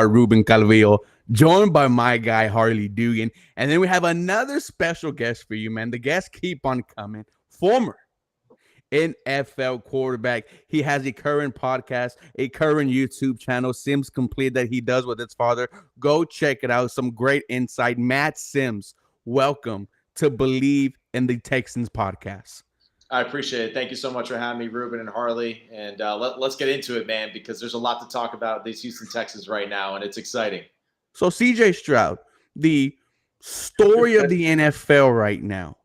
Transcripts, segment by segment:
Ruben Calvillo, joined by my guy Harley Dugan. And then we have another special guest for you, man. The guests keep on coming. Former NFL quarterback. He has a current podcast, a current YouTube channel, Sims Complete, that he does with his father. Go check it out. Some great insight. Matt Sims, welcome to Believe in the Texans podcast. I appreciate it. Thank you so much for having me, Ruben and Harley. And let's get into it, man, because there's a lot to talk about these Houston Texans right now, and it's exciting. So, CJ Stroud, the story of the NFL right now.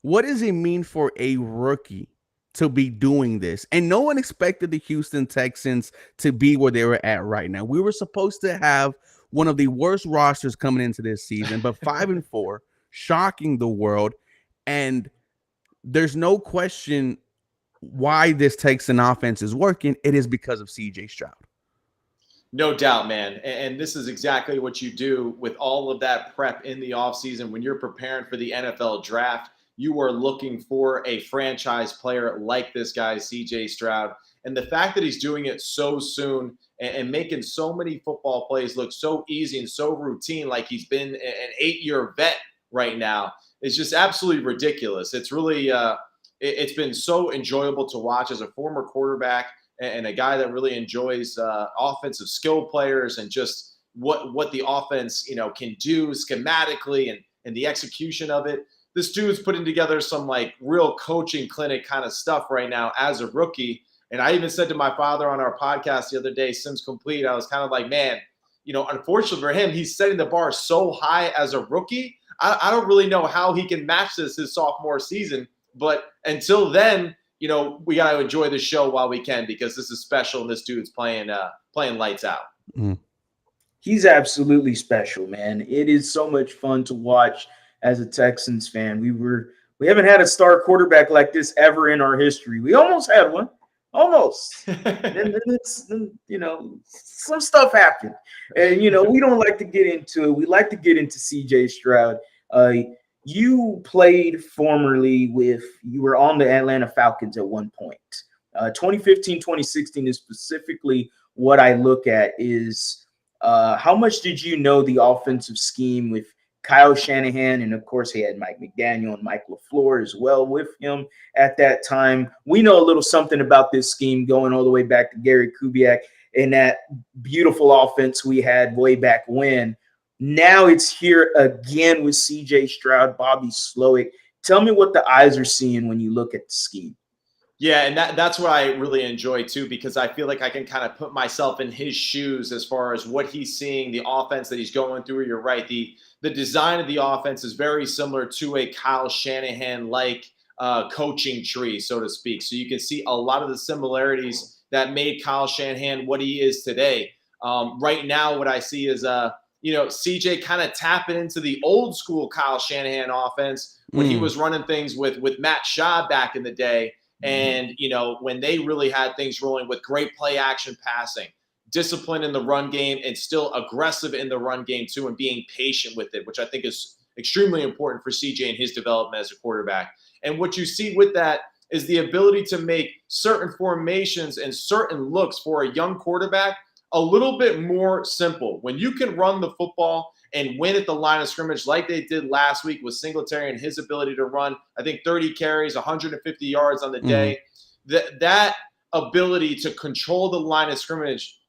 What does it mean for a rookie to be doing this? And no one expected the Houston Texans to be where they were at right now. We were supposed to have one of the worst rosters coming into this season, but 5-4, shocking the world. And there's no question why this Texan offense is working. It is because of CJ Stroud. No doubt, man. And this is exactly what you do with all of that prep in the offseason. When you're preparing for the NFL draft, you are looking for a franchise player like this guy, CJ Stroud. And the fact that he's doing it so soon and making so many football plays look so easy and so routine, like he's been an 8-year vet right now, is just absolutely ridiculous. It's really it's been so enjoyable to watch as a former quarterback and a guy that really enjoys offensive skill players and just what the offense can do schematically and the execution of it. This dude's putting together some like real coaching clinic kind of stuff right now as a rookie. And I even said to my father on our podcast the other day, Sims Complete, I was kind of like, man, unfortunately for him, he's setting the bar so high as a rookie. I don't really know how he can match this his sophomore season. But until then, we got to enjoy the show while we can, because this is special and this dude's playing lights out. Mm. He's absolutely special, man. It is so much fun to watch as a Texans fan. We haven't had a star quarterback like this ever in our history. We almost had one. Almost. and then some stuff happened. And, we don't like to get into it. We like to get into CJ Stroud. You played formerly you were on the Atlanta Falcons at one point. 2015, 2016 is specifically what I look at is how much did you know the offensive scheme with Kyle Shanahan, and of course he had Mike McDaniel and Mike LaFleur as well with him at that time. We know a little something about this scheme going all the way back to Gary Kubiak and that beautiful offense we had way back when. Now it's here again with CJ Stroud, Bobby Slowick. Tell me what the eyes are seeing when you look at the scheme. Yeah, and that's what I really enjoy too, because I feel like I can kind of put myself in his shoes as far as what he's seeing, the offense that he's going through. You're right. The design of the offense is very similar to a Kyle Shanahan-like coaching tree, so to speak. So you can see a lot of the similarities that made Kyle Shanahan what he is today. Right now, what I see is CJ kind of tapping into the old school Kyle Shanahan offense when he was running things with Matt Schaub back in the day. And, when they really had things rolling with great play action passing, discipline in the run game, and still aggressive in the run game too, and being patient with it, which I think is extremely important for CJ and his development as a quarterback. And what you see with that is the ability to make certain formations and certain looks for a young quarterback a little bit more simple. When you can run the football and win at the line of scrimmage like they did last week with Singletary and his ability to run, I think 30 carries, 150 yards on the day, that ability to control the line of scrimmage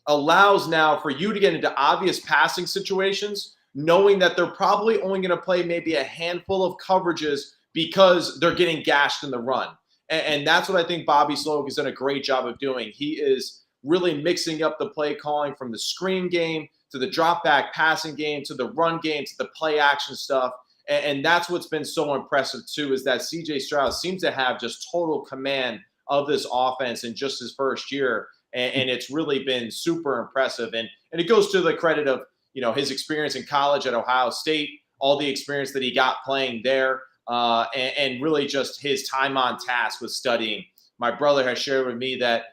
allows now for you to get into obvious passing situations, knowing that they're probably only going to play maybe a handful of coverages because they're getting gashed in the run. And that's what I think Bobby Slowick has done a great job of doing. He is really mixing up the play calling from the screen game to the drop back passing game to the run game to the play action stuff. And that's what's been so impressive too, is that CJ Stroud seems to have just total command of this offense in just his first year. And it's really been super impressive. And it goes to the credit of, his experience in college at Ohio State, all the experience that he got playing there, and really just his time on task with studying. My brother has shared with me that,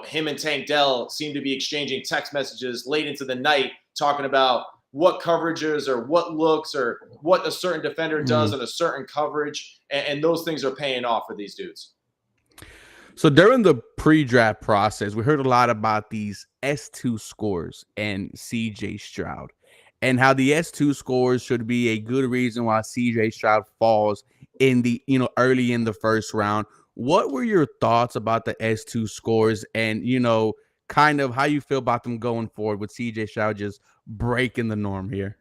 him and Tank Dell seem to be exchanging text messages late into the night talking about what coverages or what looks or what a certain defender does in a certain coverage. And those things are paying off for these dudes. So during the pre-draft process, we heard a lot about these S2 scores and CJ Stroud and how the S2 scores should be a good reason why CJ Stroud falls in the, early in the first round. What were your thoughts about the S2 scores and, kind of how you feel about them going forward with CJ Stroud just breaking the norm here?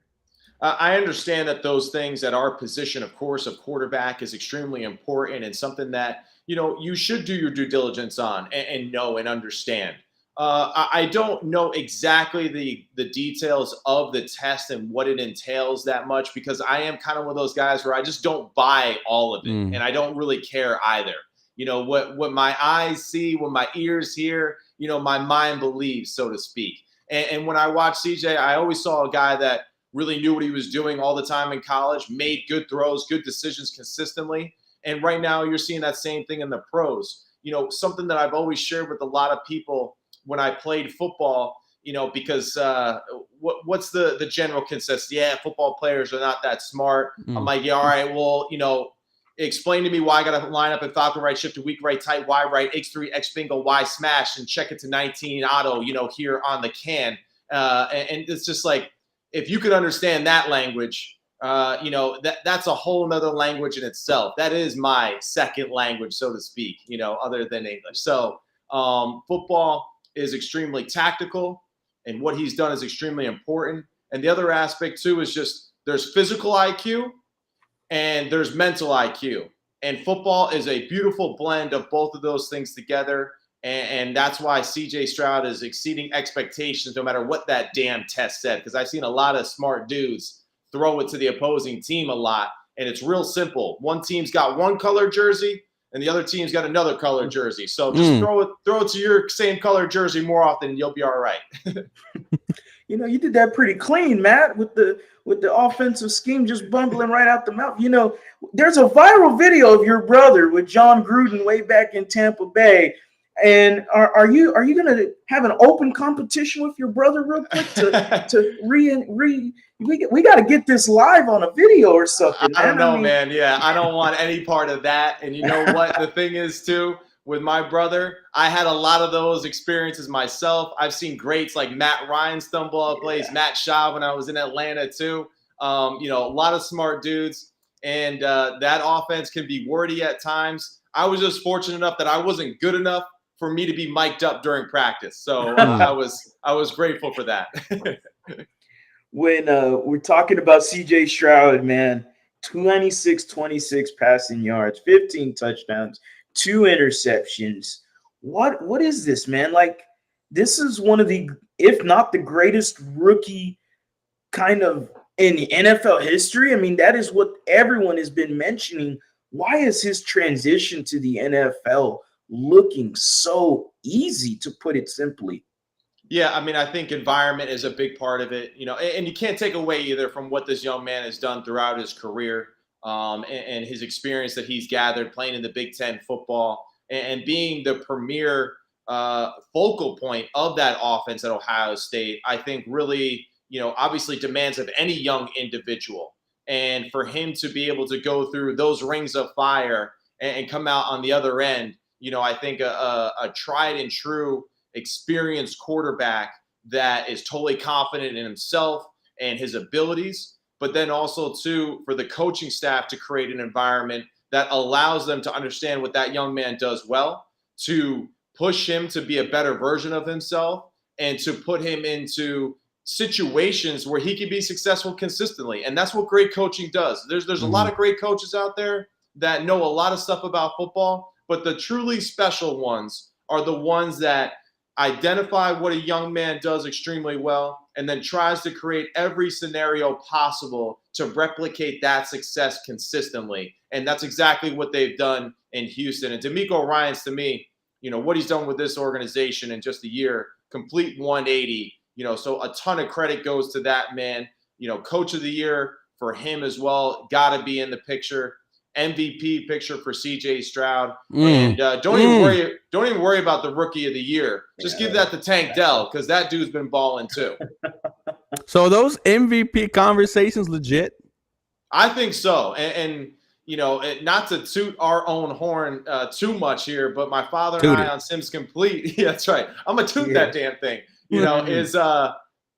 I understand that those things at our position, of course, of quarterback is extremely important and something that, you should do your due diligence on and know and understand. I don't know exactly the details of the test and what it entails that much because I am kind of one of those guys where I just don't buy all of it and I don't really care either. What my eyes see, what my ears hear, my mind believes, so to speak. And when I watched CJ, I always saw a guy that really knew what he was doing all the time in college, made good throws, good decisions consistently. And right now you're seeing that same thing in the pros. Something that I've always shared with a lot of people when I played football, because what's the general consensus? Yeah, football players are not that smart. I'm like, yeah, all right, well, explain to me why I got to line up and falcon right, shift to weak right, tight, Y right, X3, X bingo, Y smash, and check it to 19 auto, here on the can. And it's just like, if you could understand that language, that's a whole nother language in itself. That is my second language, so to speak, other than English. So football is extremely tactical, and what he's done is extremely important. And the other aspect, too, is just there's physical IQ and there's mental IQ. And football is a beautiful blend of both of those things together. And that's why CJ Stroud is exceeding expectations no matter what that damn test said. Because I've seen a lot of smart dudes throw it to the opposing team a lot. And it's real simple. One team's got one color jersey and the other team's got another color jersey. So just throw it to your same color jersey more often and you'll be all right. You did that pretty clean, Matt, with the offensive scheme just bumbling right out the mouth. There's a viral video of your brother with John Gruden way back in Tampa Bay. And are you going to have an open competition with your brother real quick we got to get this live on a video or something, man. I don't know, man. Yeah, I don't want any part of that. And you know what? The thing is, too, with my brother, I had a lot of those experiences myself. I've seen greats like Matt Ryan stumble up plays, Matt Schaub when I was in Atlanta, too. A lot of smart dudes. And that offense can be wordy at times. I was just fortunate enough that I wasn't good enough for me to be mic'd up during practice. So I was grateful for that. When we're talking about CJ Stroud, man, 26 passing yards, 15 touchdowns, 2 interceptions. What is this, man? Like, this is one of the, if not the greatest rookie kind of in the NFL history. I mean, that is what everyone has been mentioning. Why is his transition to the NFL looking so easy, to put it simply? Yeah, I mean, I think environment is a big part of it, and you can't take away either from what this young man has done throughout his career and his experience that he's gathered playing in the Big Ten football and being the premier focal point of that offense at Ohio State. I think really, obviously demands of any young individual. And for him to be able to go through those rings of fire and come out on the other end, I think a tried and true experienced quarterback that is totally confident in himself and his abilities, but then also too for the coaching staff to create an environment that allows them to understand what that young man does well, to push him to be a better version of himself and to put him into situations where he can be successful consistently. And that's what great coaching does. There's a lot of great coaches out there that know a lot of stuff about football, but the truly special ones are the ones that identify what a young man does extremely well and then tries to create every scenario possible to replicate that success consistently. And that's exactly what they've done in Houston. And DeMeco Ryans, to me, what he's done with this organization in just a year, complete 180, so a ton of credit goes to that man. Coach of the year for him as well, got to be in the picture. MVP picture for CJ Stroud. And don't even worry about the rookie of the year. Just give that to Tank Dell because that dude's been balling too. So those MVP conversations legit? I think so. And not to toot our own horn too much here, but my father and Toot I it. on Sims Complete, yeah, that's right. I'm gonna toot that damn thing. Is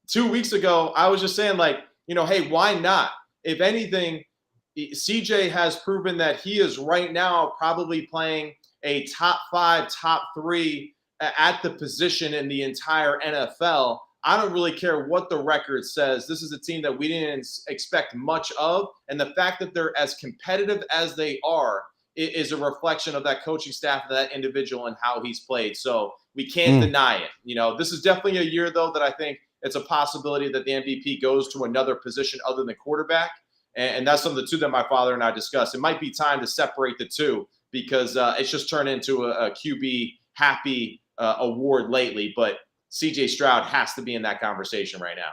2 weeks ago I was just saying like, hey, why not? If anything, CJ has proven that he is right now probably playing a top 5, top 3 at the position in the entire NFL. I don't really care what the record says. This is a team that we didn't expect much of. And the fact that they're as competitive as they are is a reflection of that coaching staff, of that individual, and how he's played. So we can't deny it. This is definitely a year, though, that I think it's a possibility that the MVP goes to another position other than quarterback. And that's something, too, that my father and I discussed. It might be time to separate the two because it's just turned into a QB happy award lately. But CJ Stroud has to be in that conversation right now.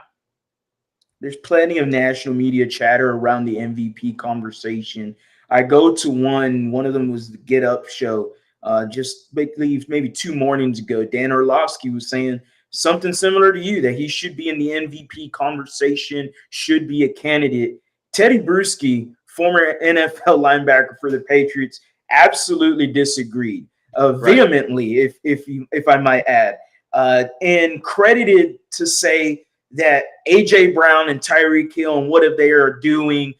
There's plenty of national media chatter around the MVP conversation. I go to one of them was the Get Up show. Just maybe 2 mornings ago, Dan Orlovsky was saying something similar to you, that he should be in the MVP conversation, should be a candidate. Teddy Bruschi, former NFL linebacker for the Patriots, absolutely disagreed vehemently, if I might add, and credited to say that A.J. Brown and Tyreek Hill and what they are doing,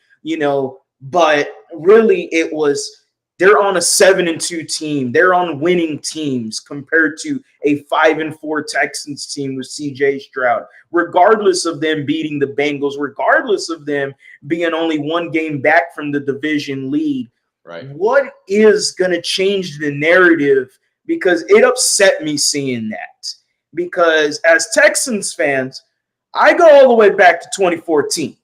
but really it was they're on a 7-2 team. They're on winning teams compared to a 5-4 Texans team with CJ Stroud, regardless of them beating the Bengals, regardless of them being only 1 game back from the division lead. Right. What is going to change the narrative? Because it upset me seeing that. Because as Texans fans, I go all the way back to 2014.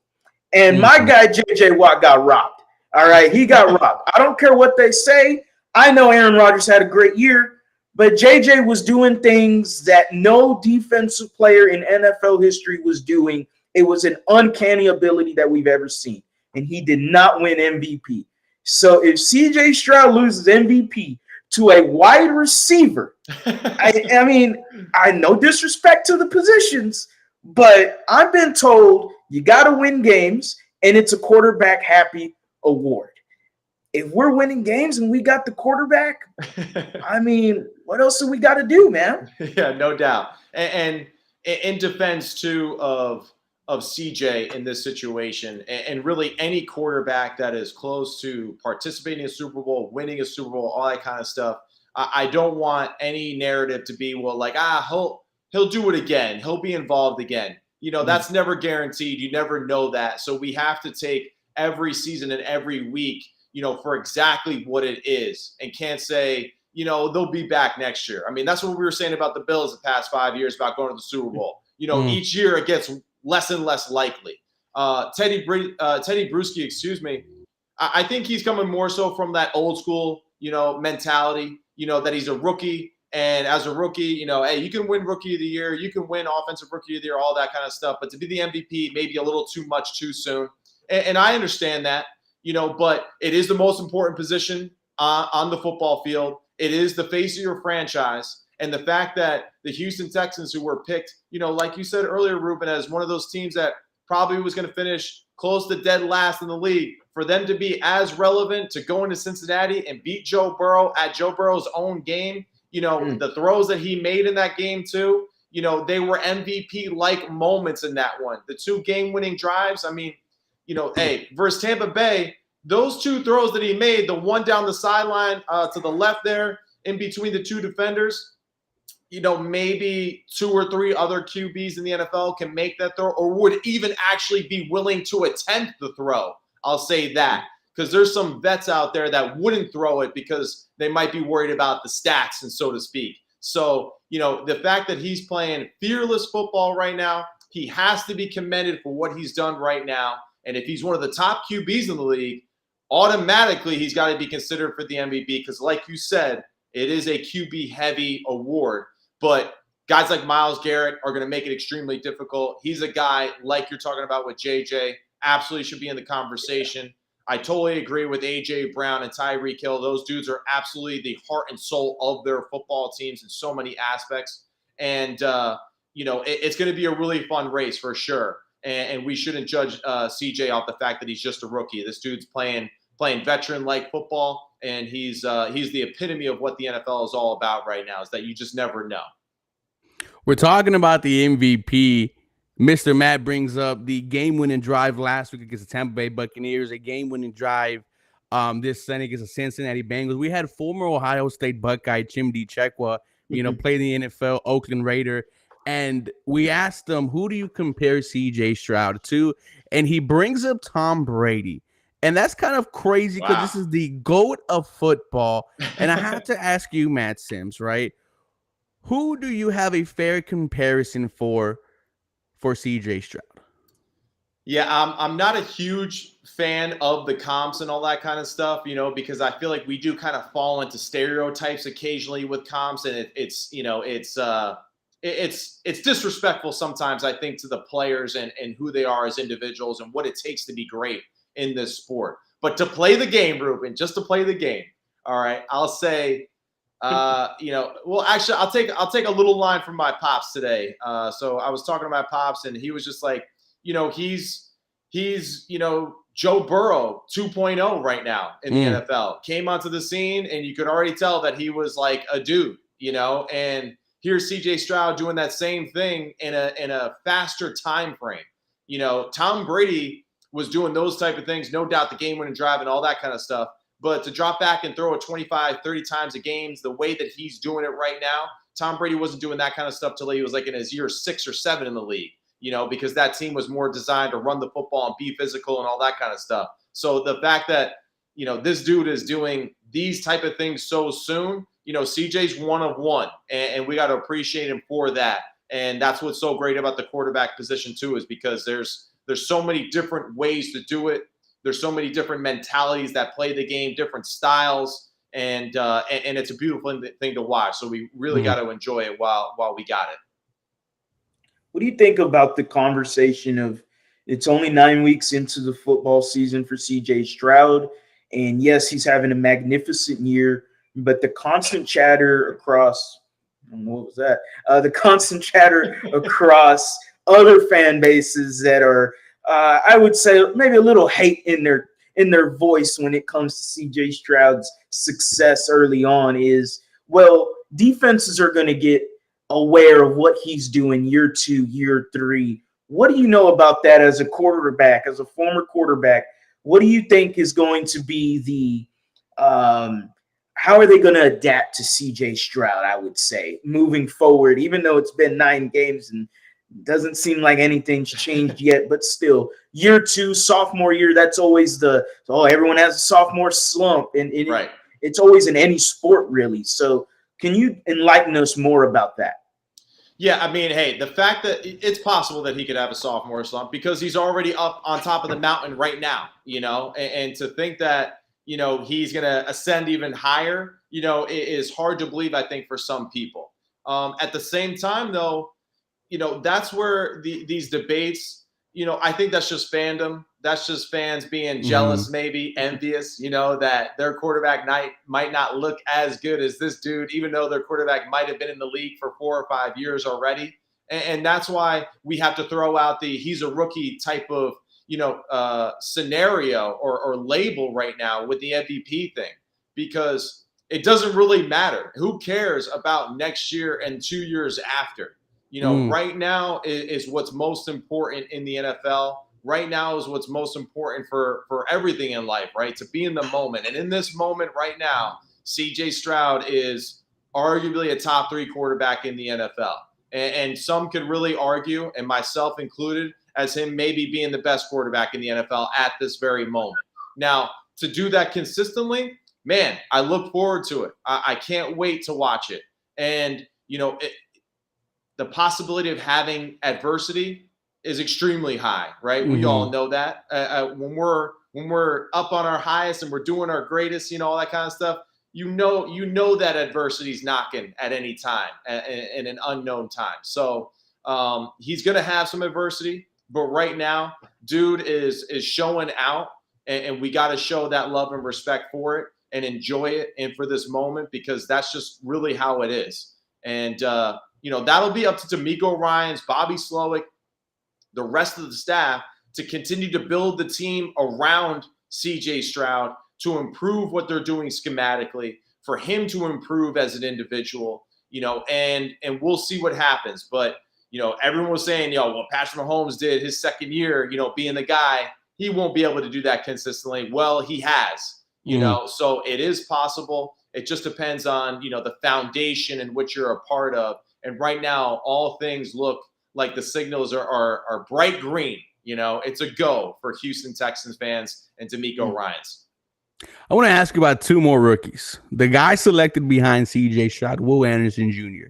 And my guy, J.J. Watt, got robbed. All right, he got robbed. I don't care what they say. I know Aaron Rodgers had a great year, but J.J. was doing things that no defensive player in NFL history was doing. It was an uncanny ability that we've ever seen, and he did not win MVP. So if C.J. Stroud loses MVP to a wide receiver, I mean, I no disrespect to the positions, but I've been told you got to win games, and it's a quarterback happy award. If we're winning games and we got the quarterback, I mean, what else do we got to do, man? Yeah, no doubt. And in defense too of CJ in this situation, and really any quarterback that is close to participating in a Super Bowl, winning a Super Bowl, all that kind of stuff, I don't want any narrative to be, well, like, he'll do it again. He'll be involved again. That's never guaranteed. You never know that. So we have to take every season and every week, for exactly what it is, and can't say, they'll be back next year. I mean, that's what we were saying about the Bills the past 5 years about going to the Super Bowl. Each year it gets less and less likely. Teddy Bruschi, excuse me, I think he's coming more so from that old school, mentality, that he's a rookie. And as a rookie, hey, you can win Rookie of the Year, you can win Offensive Rookie of the Year, all that kind of stuff. But to be the MVP, maybe a little too much too soon. And I understand that, but it is the most important position on the football field. It is the face of your franchise. And the fact that the Houston Texans, who were picked, like you said earlier, Ruben, as one of those teams that probably was going to finish close to dead last in the league, for them to be as relevant to go into Cincinnati and beat Joe Burrow at Joe Burrow's own game, the throws that he made in that game too, they were MVP-like moments in that one. The 2 game-winning drives, I mean, hey, versus Tampa Bay, those 2 throws that he made, the one down the sideline to the left there in between the 2 defenders, maybe 2 or 3 other QBs in the NFL can make that throw or would even actually be willing to attempt the throw. I'll say that, because there's some vets out there that wouldn't throw it because they might be worried about the stats, and so to speak. So, the fact that he's playing fearless football right now, he has to be commended for what he's done right now. And if he's one of the top QBs in the league, automatically he's got to be considered for the MVP because, like you said, it is a QB-heavy award. But guys like Myles Garrett are going to make it extremely difficult. He's a guy, like you're talking about with JJ, absolutely should be in the conversation. I totally agree with A.J. Brown and Tyreek Hill. Those dudes are absolutely the heart and soul of their football teams in so many aspects. And, it's going to be a really fun race for sure. And we shouldn't judge CJ off the fact that he's just a rookie. This dude's playing playing veteran-like football, and he's the epitome of what the NFL is all about right now, is that you just never know. We're talking about the MVP. Mr. Matt brings up the game-winning drive last week against the Tampa Bay Buccaneers, a game-winning drive this Sunday against the Cincinnati Bengals. We had former Ohio State Buckeye Chimdi Chekwa, played in the NFL, Oakland Raider, and we asked him, who do you compare C.J. Stroud to? And he brings up Tom Brady. And that's kind of crazy because this is the GOAT of football. And I have to ask you, Matt Sims, right? Who do you have a fair comparison for CJ Stroud? Yeah, I'm not a huge fan of the comps and all that kind of stuff, because I feel like we do kind of fall into stereotypes occasionally with comps, and it's disrespectful sometimes, I think, to the players and who they are as individuals and what it takes to be great in this sport. But to play the game, Ruben, just to play the game, all right, I'll say, well, actually, I'll take a little line from my pops today. So I was talking to my pops, and he was just like, he's Joe Burrow 2.0 right now in the NFL. Came onto the scene, and you could already tell that he was like a dude, and here's CJ Stroud doing that same thing in a faster time frame. Tom Brady was doing those type of things, no doubt, the game-winning drive and all that kind of stuff. But to drop back and throw it 25, 30 times a game, the way that he's doing it right now, Tom Brady wasn't doing that kind of stuff till he was like in his year 6 or 7 in the league, because that team was more designed to run the football and be physical and all that kind of stuff. So the fact that, this dude is doing these type of things so soon, CJ's one of one, and we got to appreciate him for that. And that's what's so great about the quarterback position too, is because there's so many different ways to do it. There's so many different mentalities that play the game, different styles, and it's a beautiful thing to watch. So we really got to enjoy it while we got it. What do you think about the conversation of it's only 9 weeks into the football season for CJ Stroud? And yes, he's having a magnificent year, but the constant chatter across, I don't know what was that, the constant chatter across other fan bases that are, I would say, maybe a little hate in their voice when it comes to CJ Stroud's success early on is, well, defenses are going to get aware of what he's doing year 2, year 3. What do you know about that as a quarterback, as a former quarterback? What do you think is going to be the how are they going to adapt to CJ Stroud, I would say, moving forward, even though it's been 9 games and doesn't seem like anything's changed yet, but still, year 2, sophomore year, that's always everyone has a sophomore slump, and right. It's always in any sport, really. So can you enlighten us more about that? Yeah, I mean, hey, the fact that it's possible that he could have a sophomore slump because he's already up on top of the mountain right now, and to think that, he's going to ascend even higher, it is hard to believe, I think, for some people. At the same time, though, that's where these debates, I think that's just fandom. That's just fans being jealous, maybe envious, that their quarterback might not look as good as this dude, even though their quarterback might have been in the league for 4 or 5 years already. And that's why we have to throw out the he's a rookie type of, scenario or label right now with the MVP thing, because it doesn't really matter. Who cares about next year and 2 years after? Right now is what's most important in the NFL. Right now is what's most important for everything in life, right? To be in the moment. And in this moment right now, CJ Stroud is arguably a top 3 quarterback in the NFL. And some could really argue, and myself included, as him maybe being the best quarterback in the NFL at this very moment. Now, to do that consistently, man, I look forward to it. I can't wait to watch it. And, the possibility of having adversity is extremely high, right? We all know that. When we're up on our highest and we're doing our greatest, all that kind of stuff, you know that adversity is knocking at any time in an unknown time. So he's going to have some adversity, but right now, dude is showing out, and we got to show that love and respect for it and enjoy it and for this moment, because that's just really how it is. And that'll be up to D'Amico Ryans, Bobby Slowick, the rest of the staff to continue to build the team around CJ Stroud to improve what they're doing schematically, for him to improve as an individual, and we'll see what happens. But, everyone was saying, what Patrick Mahomes did his second year, being the guy, he won't be able to do that consistently. Well, he has, so it is possible. It just depends on, the foundation in which you're a part of. And right now, all things look like the signals are bright green. It's a go for Houston Texans fans and DeMeco Ryans. I want to ask you about two more rookies. The guy selected behind C.J. Stroud, Will Anderson Jr.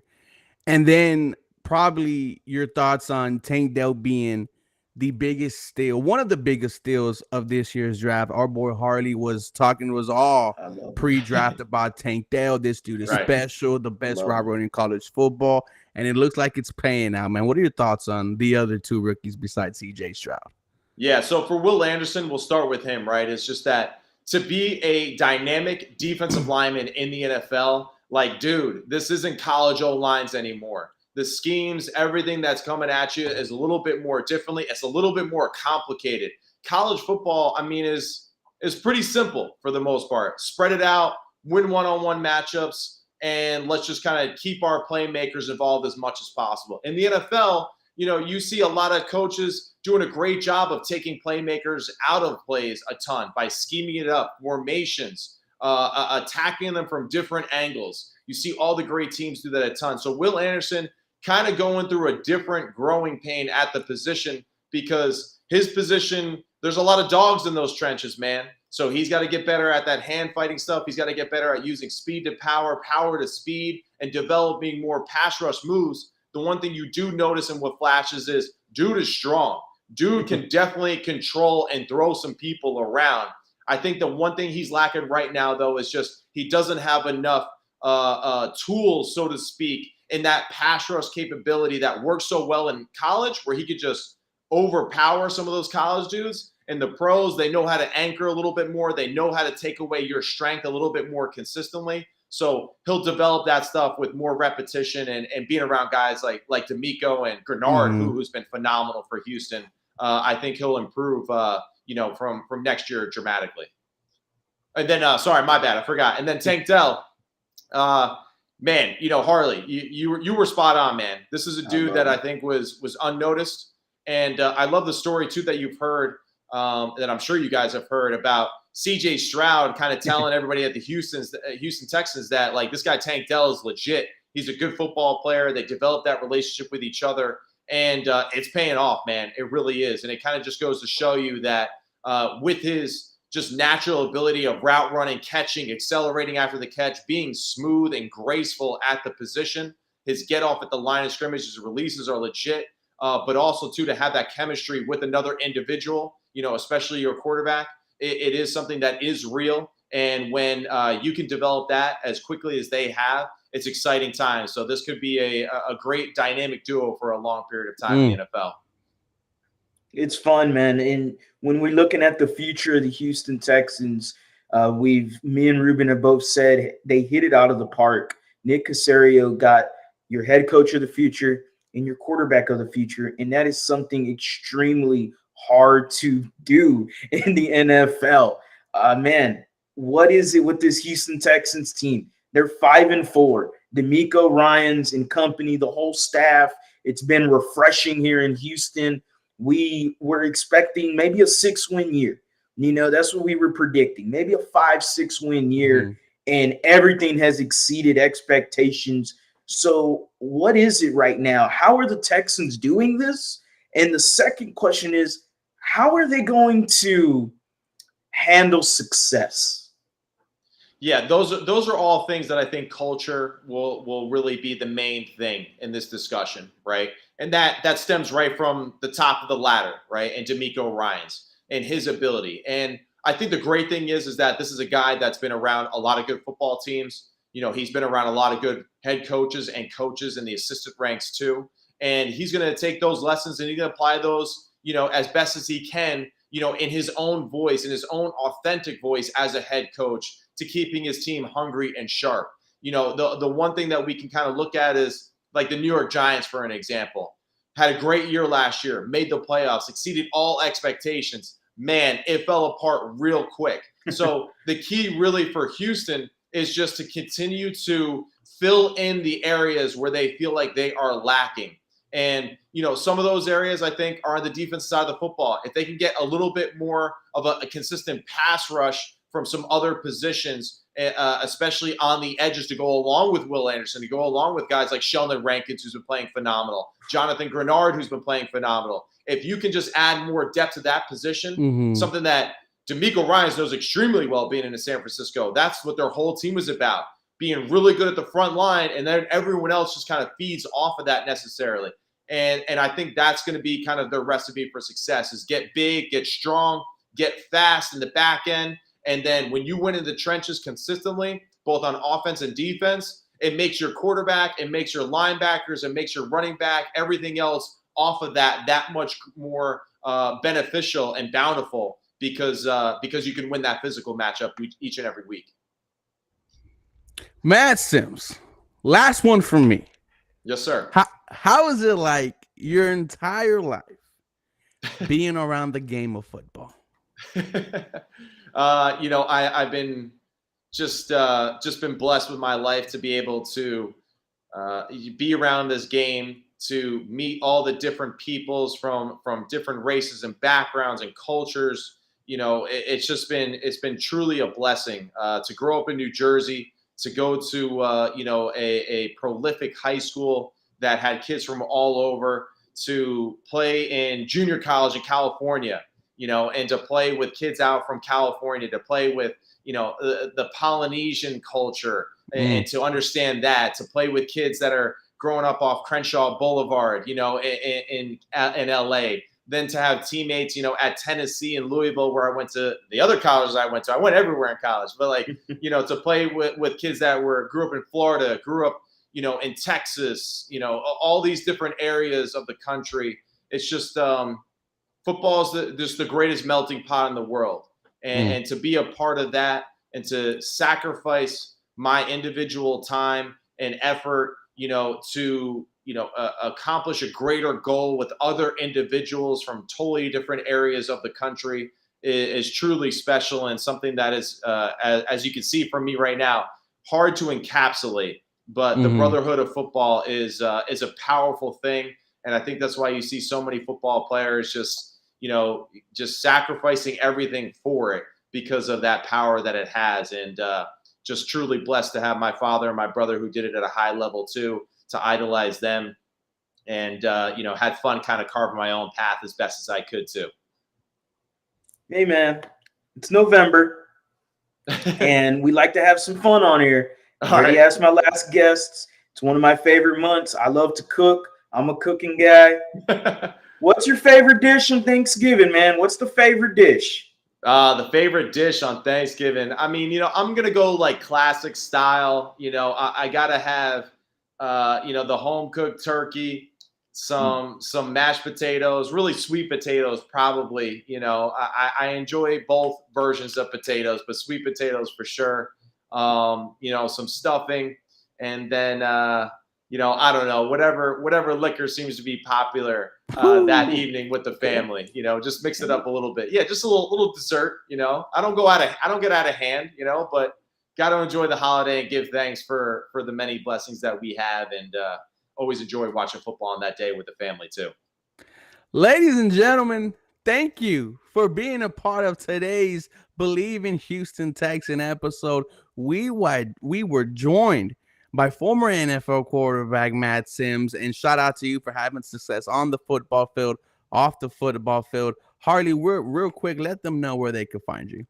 And then probably your thoughts on Tank Dell being the biggest steal, one of the biggest steals of this year's draft. Our boy Harley was all pre-draft about Tank Dell. This dude is special, the best robber in college football, and it looks like it's paying out, man. What are your thoughts on the other two rookies besides C.J. Stroud? Yeah, so for Will Anderson, we'll start with him, right? It's just that to be a dynamic defensive lineman in the NFL, like, dude, this isn't college O-lines anymore. The schemes, everything that's coming at you is a little bit more differently. It's a little bit more complicated. College football, is pretty simple for the most part. Spread it out, win one-on-one matchups, and let's just kind of keep our playmakers involved as much as possible. In the NFL, you see a lot of coaches doing a great job of taking playmakers out of plays a ton by scheming it up, formations, attacking them from different angles. You see all the great teams do that a ton. So Will Anderson kind of going through a different growing pain at the position, because his position, there's a lot of dogs in those trenches, man. So he's got to get better at that hand fighting stuff. He's got to get better at using speed to power, power to speed, and developing more pass rush moves. The one thing you do notice in what flashes is dude is strong. Dude can definitely control and throw some people around. I think the one thing he's lacking right now, though, is just he doesn't have enough tools, so to speak, in that pass rush capability that works so well in college, where he could just overpower some of those college dudes. And the pros, they know how to anchor a little bit more. They know how to take away your strength a little bit more consistently. So he'll develop that stuff with more repetition and being around guys like DeMeco and Grenard, who's been phenomenal for Houston. I think he'll improve, from next year dramatically. And then, sorry, my bad, I forgot. And then Tank Dell, man, Harley, you were spot on, man. This is a dude that I think was unnoticed, and I love the story too that you've heard, that I'm sure you guys have heard about C.J. Stroud kind of telling everybody at the Houston Texans that, like, this guy Tank Dell is legit. He's a good football player. They developed that relationship with each other, and it's paying off, man. It really is, and it kind of just goes to show you that with his just natural ability of route running, catching, accelerating after the catch, being smooth and graceful at the position, his get off at the line of scrimmage, his releases are legit, but also too to have that chemistry with another individual, especially your quarterback. It is something that is real. And when you can develop that as quickly as they have, it's exciting times. So this could be a great dynamic duo for a long period of time in the NFL. It's fun, man. And when we're looking at the future of the Houston Texans, me and Ruben have both said they hit it out of the park. Nick Caserio got your head coach of the future and your quarterback of the future. And that is something extremely hard to do in the NFL. Man, what is it with this Houston Texans team? They're 5-4. DeMeco Ryans and company, the whole staff. It's been refreshing here in Houston. We were expecting maybe a 6-win year. That's what we were predicting. Maybe a 5-6 win year, and everything has exceeded expectations. So what is it right now? How are the Texans doing this? And the second question is, how are they going to handle success? Yeah, those are all things that I think culture will really be the main thing in this discussion, right? And that stems right from the top of the ladder, right? And DeMeco Ryans and his ability. And I think the great thing is that this is a guy that's been around a lot of good football teams. He's been around a lot of good head coaches and coaches in the assistant ranks too. And he's going to take those lessons and he's going to apply those, as best as he can, in his own voice, in his own authentic voice as a head coach, to keeping his team hungry and sharp. The one thing that we can kind of look at is like the New York Giants, for an example, had a great year last year, made the playoffs, exceeded all expectations. Man, it fell apart real quick. So the key really for Houston is just to continue to fill in the areas where they feel like they are lacking. And, some of those areas I think are on the defense side of the football. If they can get a little bit more of a consistent pass rush from some other positions, especially on the edges to go along with Will Anderson, to go along with guys like Sheldon Rankins, who's been playing phenomenal, Jonathan Grenard, who's been playing phenomenal. If you can just add more depth to that position, something that DeMeco Ryans knows extremely well being in San Francisco. That's what their whole team was about, being really good at the front line, and then everyone else just kind of feeds off of that necessarily. And I think that's going to be kind of their recipe for success is get big, get strong, get fast in the back end. And then when you win in the trenches consistently, both on offense and defense, it makes your quarterback, it makes your linebackers, it makes your running back, everything else off of that much more beneficial and bountiful because you can win that physical matchup each and every week. Matt Sims, last one from me. Yes, sir. How is it like your entire life being around the game of football? I've been just been blessed with my life to be able to be around this game, to meet all the different peoples from different races and backgrounds and cultures. It's been truly a blessing to grow up in New Jersey, to go to a prolific high school that had kids from all over, to play in junior college in California, and to play with kids out from California, to play with, the Polynesian culture and to understand that, to play with kids that are growing up off Crenshaw Boulevard, in LA, then to have teammates, at Tennessee and Louisville, where I went to the other colleges I went to. I went everywhere in college, but to play with kids that grew up in Florida, grew up, in Texas, all these different areas of the country. It's just football is just the greatest melting pot in the world. And to be a part of that and to sacrifice my individual time and effort, to accomplish a greater goal with other individuals from totally different areas of the country is truly special, and something that is, as you can see from me right now, hard to encapsulate. But the brotherhood of football is a powerful thing, and I think that's why you see so many football players just sacrificing everything for it because of that power that it has. And just truly blessed to have my father and my brother who did it at a high level too, to idolize them, and had fun kind of carving my own path as best as I could too. Hey man, it's November and we like to have some fun on here. I already asked my last guests. It's one of my favorite months. I love to cook. I'm a cooking guy. What's your favorite dish on Thanksgiving, man? What's the favorite dish? The favorite dish on Thanksgiving. I mean, I'm going to go like classic style. I got to have, the home cooked turkey, some mashed potatoes, really sweet potatoes, probably. I enjoy both versions of potatoes, but sweet potatoes for sure. Some stuffing, and then, I don't know, whatever liquor seems to be popular that evening with the family, just mix it up a little bit. Yeah, just a little dessert, I don't get out of hand, but got to enjoy the holiday and give thanks for the many blessings that we have, and always enjoy watching football on that day with the family too. Ladies and gentlemen, thank you for being a part of today's Believe in Houston Texan episode. We were joined by former NFL quarterback Matt Sims, and shout out to you for having success on the football field, off the football field. Harley, real quick, let them know where they can find you.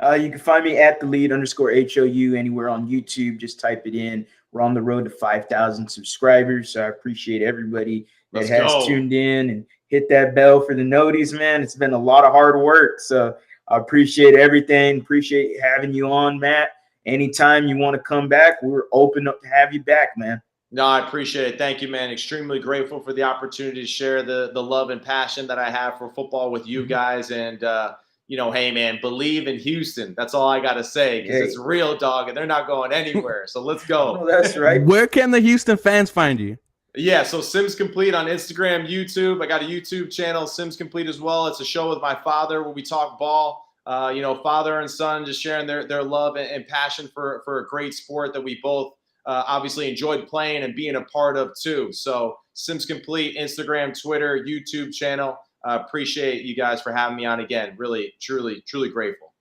You can find me at @TheLead_HOU anywhere on YouTube. Just type it in. We're on the road to 5,000 subscribers, so I appreciate everybody that has tuned in and hit that bell for the noties, man. It's been a lot of hard work, so I appreciate everything. Appreciate having you on, Matt. Anytime you want to come back, we're open up to have you back, man. No, I appreciate it. Thank you, man. Extremely grateful for the opportunity to share the love and passion that I have for football with you guys. And, hey, man, believe in Houston. That's all I got to say, because it's real, dog, and they're not going anywhere. So let's go. Oh, that's right. Where can the Houston fans find you? Yeah, so Sims Complete on Instagram, YouTube. I got a YouTube channel, Sims Complete as well. It's a show with my father where we talk ball. father and son just sharing their love and passion for a great sport that we both obviously enjoyed playing and being a part of too. So Sims Complete, Instagram, Twitter, YouTube channel. Appreciate you guys for having me on again. Really, truly, truly grateful.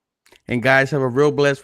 And guys, have a real blessed